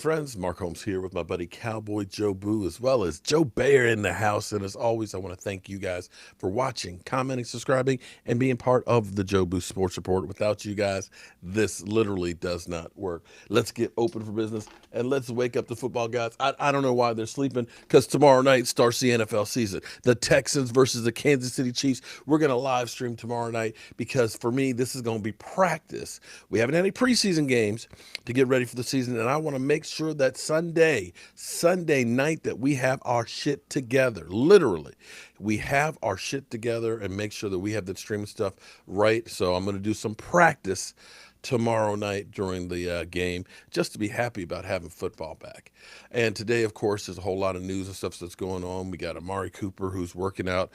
Friends, Mark Holmes here with my buddy Cowboy Joe Boo, as well as Joe Bayer in the house. And as always, I want to thank you guys for watching, commenting, subscribing, and being part of the Joe Boo Sports Report. Without you guys, this literally does not work. Let's get open for business and let's wake up the football guys. I don't know why they're sleeping, because tomorrow night starts the NFL season. The Texans versus the Kansas City Chiefs. We're going to live stream tomorrow night because for me, this is going to be practice. We haven't had any preseason games to get ready for the season, and I want to make sure that Sunday night that we have our shit together. Literally, we have our shit together and make sure that we have the streaming stuff right. So I'm going to do some practice tomorrow night during the game, just to be happy about having football back. And today, of course, there's a whole lot of news and stuff that's going on. We got Amari Cooper, who's working out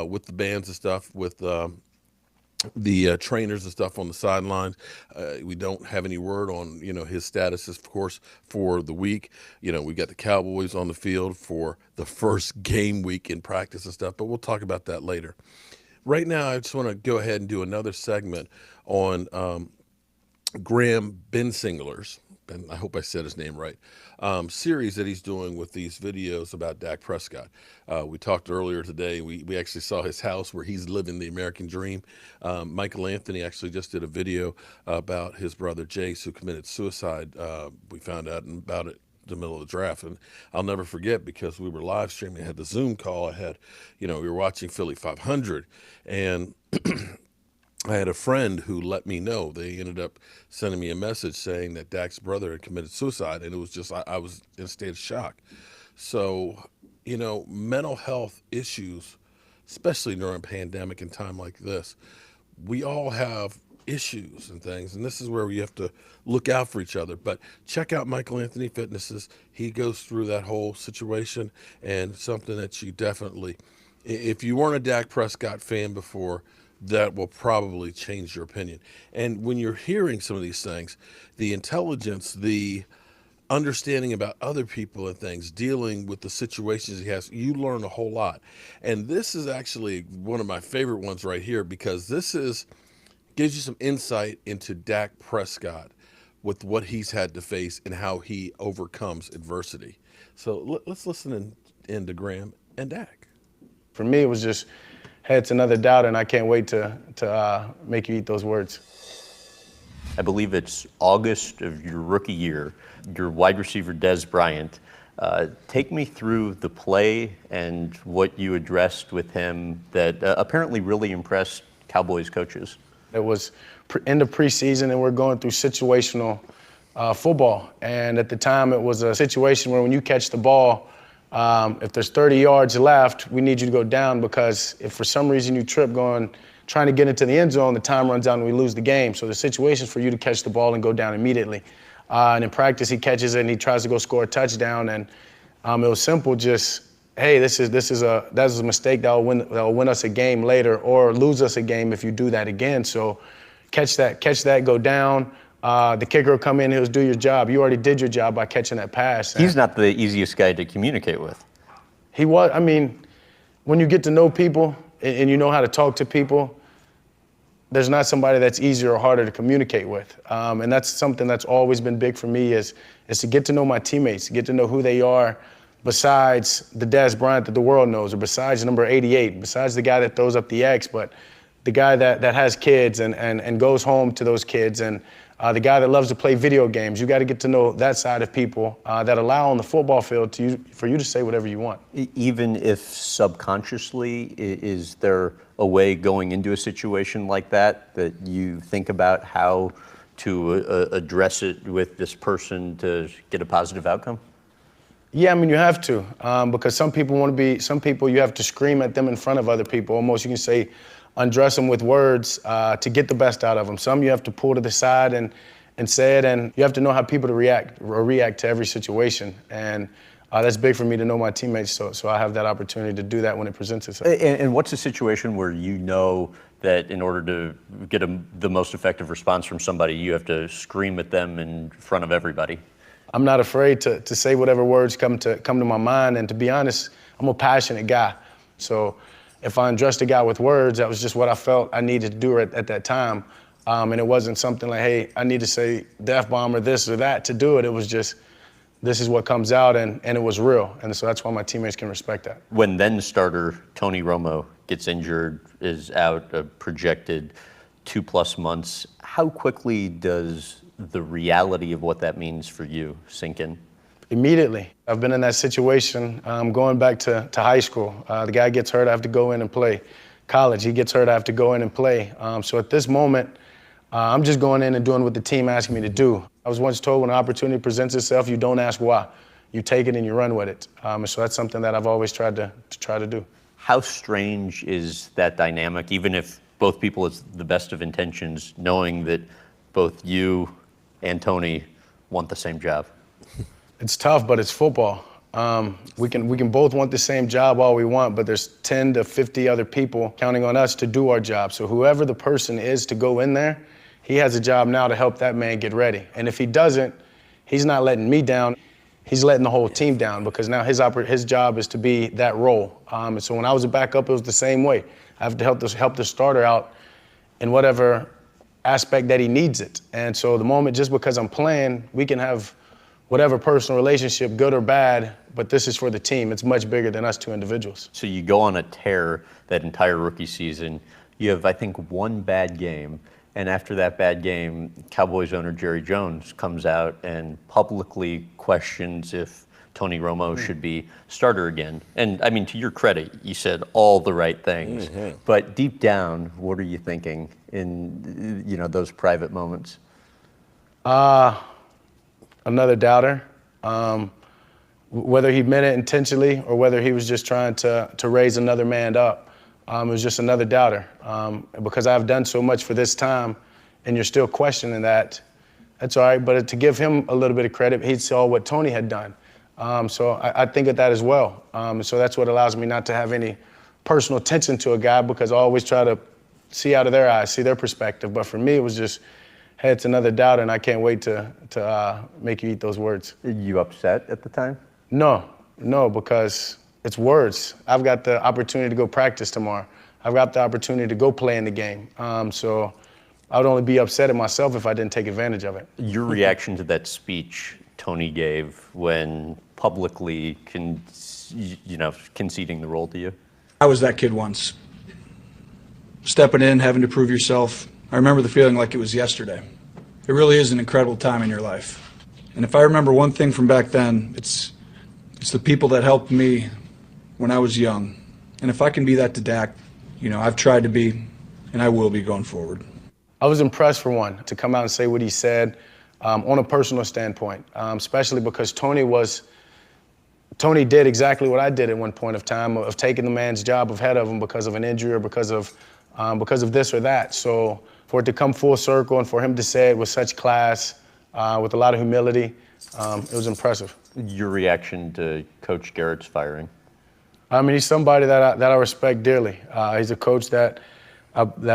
with the bands and stuff, with the trainers and stuff on the sidelines. We don't have any word on, his status, of course, for the week. We got the Cowboys on the field for the first game week in practice and stuff, but we'll talk about that later. Right now, I just want to go ahead and do another segment on Graham Bensingler's, and I hope I said his name right, series that he's doing with these videos about Dak Prescott. We talked earlier today. We actually saw his house where he's living the American dream. Michael Anthony actually just did a video about his brother Jace, who committed suicide. We found out about it in the middle of the draft, and I'll never forget, because we were live streaming. I had the Zoom call. We were watching Philly 500, and I had a friend who let me know. They ended up sending me a message saying that Dak's brother had committed suicide, and it was just, I was in a state of shock. So, mental health issues, especially during a pandemic and time like this, we all have issues and things, and this is where we have to look out for each other. But check out Michael Anthony Fitnesses. He goes through that whole situation, and something that you definitely, if you weren't a Dak Prescott fan before, that will probably change your opinion. And when you're hearing some of these things, the intelligence, the understanding about other people and things, dealing with the situations he has, you learn a whole lot. And this is actually one of my favorite ones right here, because gives you some insight into Dak Prescott with what he's had to face and how he overcomes adversity. So let's listen in to Graham and Dak. For me, it was just, hey, it's another doubt, and I can't wait to make you eat those words. I believe it's August of your rookie year. Your wide receiver, Dez Bryant. Take me through the play and what you addressed with him that apparently really impressed Cowboys coaches. It was end of preseason, and we're going through situational football. And at the time, it was a situation where when you catch the ball, if there's 30 yards left, we need you to go down, because if for some reason you trip trying to get into the end zone, the time runs out and we lose the game. So the situation is for you to catch the ball and go down immediately. And in practice, he catches it and he tries to go score a touchdown. And it was simple, just, hey, that is a mistake that will win us a game later, or lose us a game if you do that again. So catch that, go down. The kicker will come in, he'll do your job. You already did your job by catching that pass. He's not the easiest guy to communicate with. He was. When you get to know people and you know how to talk to people, there's not somebody that's easier or harder to communicate with. And that's something that's always been big for me, is to get to know my teammates, get to know who they are, besides the Dez Bryant that the world knows, or besides number 88, besides the guy that throws up the X, but the guy that has kids and goes home to those kids, and the guy that loves to play video games. You got to get to know that side of people that allow on the football field for you to say whatever you want. Even if subconsciously, is there a way going into a situation like that you think about how to address it with this person to get a positive outcome? Yeah, you have to, because some people you have to scream at them in front of other people. Almost, you can say, undress them with words to get the best out of them. Some you have to pull to the side and say it, and you have to know how people to react to every situation. And that's big for me to know my teammates, so I have that opportunity to do that when it presents itself. And what's a situation where you know that in order to get the most effective response from somebody, you have to scream at them in front of everybody? I'm not afraid to say whatever words come to my mind, and to be honest, I'm a passionate guy. So if I undressed a guy with words, that was just what I felt I needed to do at that time. And it wasn't something like, hey, I need to say the F-bomb or this or that to do it. It was just, this is what comes out, and it was real. And so that's why my teammates can respect that. When then starter Tony Romo gets injured, is out a projected 2+ months, how quickly does the reality of what that means for you sink in? Immediately. I've been in that situation going back to high school. The guy gets hurt, I have to go in and play. College, he gets hurt, I have to go in and play. So at this moment, I'm just going in and doing what the team asked me to do. I was once told when an opportunity presents itself, you don't ask why. You take it and you run with it. So that's something that I've always tried to do. How strange is that dynamic, even if both people is the best of intentions, knowing that both you and Tony want the same job? It's tough, but it's football. We can both want the same job all we want, but there's 10 to 50 other people counting on us to do our job. So whoever the person is to go in there, he has a job now to help that man get ready. And if he doesn't, he's not letting me down. He's letting the whole team down because now his job is to be that role. And so when I was a backup, it was the same way. I have to help the starter out in whatever aspect that he needs it. And so the moment, just because I'm playing, we can have whatever personal relationship, good or bad, but this is for the team. It's much bigger than us two individuals. So you go on a tear that entire rookie season. You have, I think, one bad game. And after that bad game, Cowboys owner Jerry Jones comes out and publicly questions if Tony Romo should be starter again. And I mean, to your credit, you said all the right things. Mm-hmm. But deep down, what are you thinking in those private moments? Another doubter. Whether he meant it intentionally or whether he was just trying to raise another man up, it was just another doubter. Because I've done so much for this time, and you're still questioning that, that's all right. But to give him a little bit of credit, he saw what Tony had done. So I think of that as well. So that's what allows me not to have any personal attention to a guy, because I always try to see out of their eyes, see their perspective. But for me, it was just, hey, it's another doubter, and I can't wait to make you eat those words. Are you upset at the time? No, because it's words. I've got the opportunity to go practice tomorrow. I've got the opportunity to go play in the game. So I would only be upset at myself if I didn't take advantage of it. Your reaction to that speech Tony gave when publicly conceding the role to you? I was that kid once. Stepping in, having to prove yourself. I remember the feeling like it was yesterday. It really is an incredible time in your life. And if I remember one thing from back then, it's the people that helped me when I was young. And if I can be that to Dak, I've tried to be, and I will be going forward. I was impressed, for one, to come out and say what he said on a personal standpoint, especially because Tony did exactly what I did at one point of time, of taking the man's job ahead of him because of an injury or because of this or that. So for it to come full circle and for him to say it with such class, with a lot of humility, it was impressive. Your reaction to Coach Garrett's firing? I mean, he's somebody that I respect dearly. He's a coach that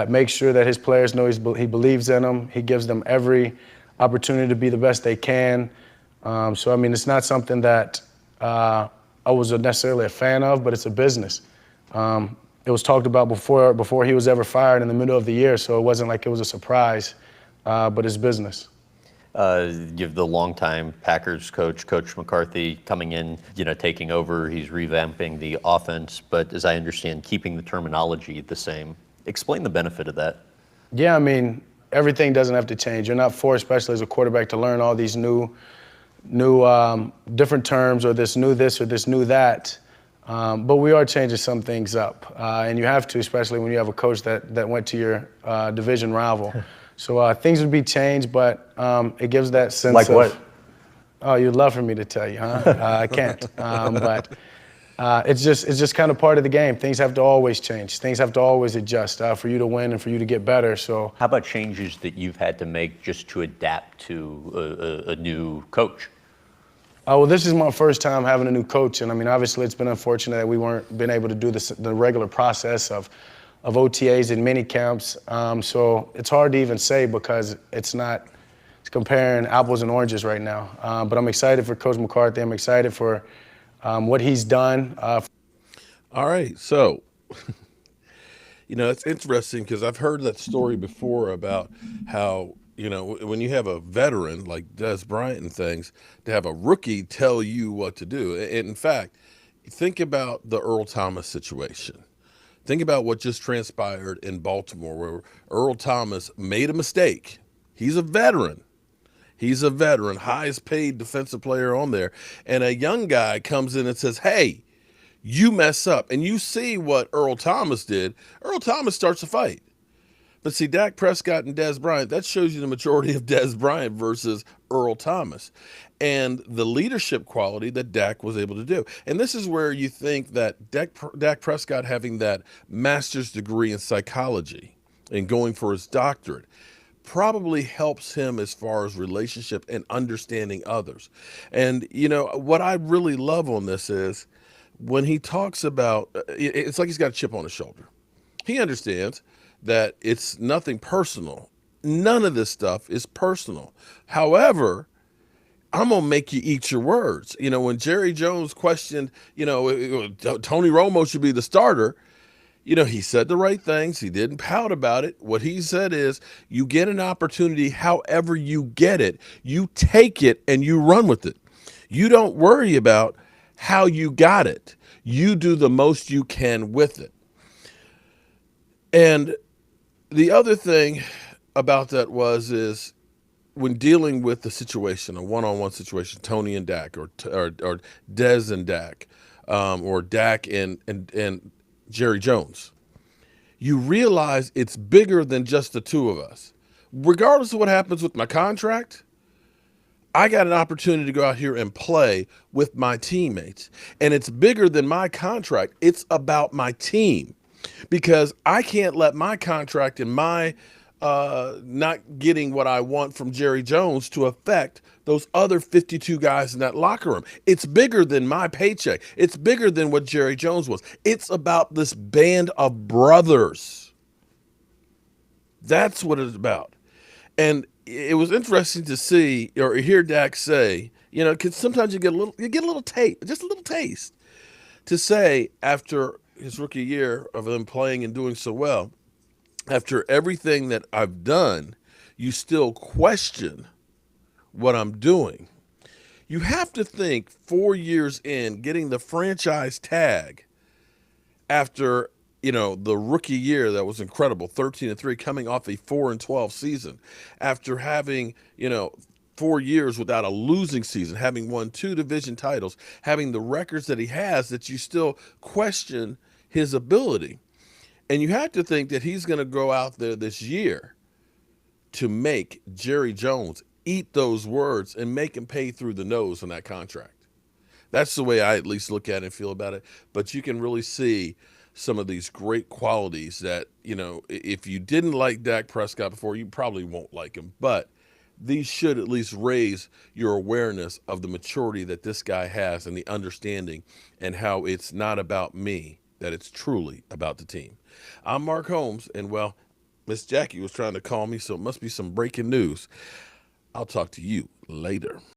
makes sure that his players know he believes in them. He gives them every opportunity to be the best they can. So, I mean, it's not something that I was necessarily a fan of, but it's a business. It was talked about before he was ever fired in the middle of the year, so it wasn't like it was a surprise, but it's business. You have the longtime Packers coach, Coach McCarthy, coming in, taking over. He's revamping the offense, but as I understand, keeping the terminology the same. Explain the benefit of that. Yeah, I mean, everything doesn't have to change. You're not forced, especially as a quarterback, to learn all these new different terms, or this new this or this new that. But we are changing some things up, and you have to, especially when you have a coach that went to your division rival. So things would be changed, but it gives that sense like of... Like what? Oh, you'd love for me to tell you, huh? I can't. But it's just kind of part of the game. Things have to always change. Things have to always adjust for you to win and for you to get better. So how about changes that you've had to make just to adapt to a new coach? Well, this is my first time having a new coach, and I mean, obviously, it's been unfortunate that we weren't been able to do the regular process of OTAs and mini camps. So it's hard to even say, because it's comparing apples and oranges right now. But I'm excited for Coach McCarthy. I'm excited for what he's done. All right, so it's interesting because I've heard that story before about how You know, when you have a veteran like Des Bryant and things, to have a rookie tell you what to do. And in fact, think about the Earl Thomas situation. Think about what just transpired in Baltimore, where Earl Thomas made a mistake. He's a veteran. He's a veteran, highest paid defensive player on there. And a young guy comes in and says, hey, you mess up. And you see what Earl Thomas did. Earl Thomas starts a fight. But see, Dak Prescott and Des Bryant, that shows you the majority of Des Bryant versus Earl Thomas and the leadership quality that Dak was able to do. And this is where you think that Dak Prescott having that master's degree in psychology and going for his doctorate probably helps him as far as relationship and understanding others. And, you know, what I really love on this is when he talks about, it's like he's got a chip on his shoulder. He understands that it's nothing personal. None of this stuff is personal. However, I'm going to make you eat your words. You know, when Jerry Jones questioned, you know, Tony Romo should be the starter, you know, he said the right things. He didn't pout about it. What he said is, you get an opportunity, however you get it, you take it and you run with it. You don't worry about how you got it. You do the most you can with it. And the other thing about that is when dealing with the situation, a one-on-one situation, Tony and Dak, or Dez and Dak, or Dak and Jerry Jones, you realize it's bigger than just the two of us. Regardless of what happens with my contract, I got an opportunity to go out here and play with my teammates. And it's bigger than my contract. It's about my team. Because I can't let my contract and my not getting what I want from Jerry Jones to affect those other 52 guys in that locker room. It's bigger than my paycheck. It's bigger than what Jerry Jones was. It's about this band of brothers. That's what it's about. And it was interesting to see or hear Dak say, you know, because sometimes you get a little taste, just a little taste, to say after his rookie year of him playing and doing so well, after everything that I've done, you still question what I'm doing. You have to think 4 years in, getting the franchise tag after, you know, the rookie year that was incredible, 13-3, coming off a 4-12 season, after having, you know, 4 years without a losing season, having won 2 division titles, having the records that he has, that you still question his ability. And you have to think that he's going to go out there this year to make Jerry Jones eat those words and make him pay through the nose on that contract. That's the way I at least look at it and feel about it. But you can really see some of these great qualities that, you know, if you didn't like Dak Prescott before, you probably won't like him. But these should at least raise your awareness of the maturity that this guy has and the understanding and how it's not about me, that it's truly about the team. I'm Mark Holmes, and well, Miss Jackie was trying to call me, so it must be some breaking news. I'll talk to you later.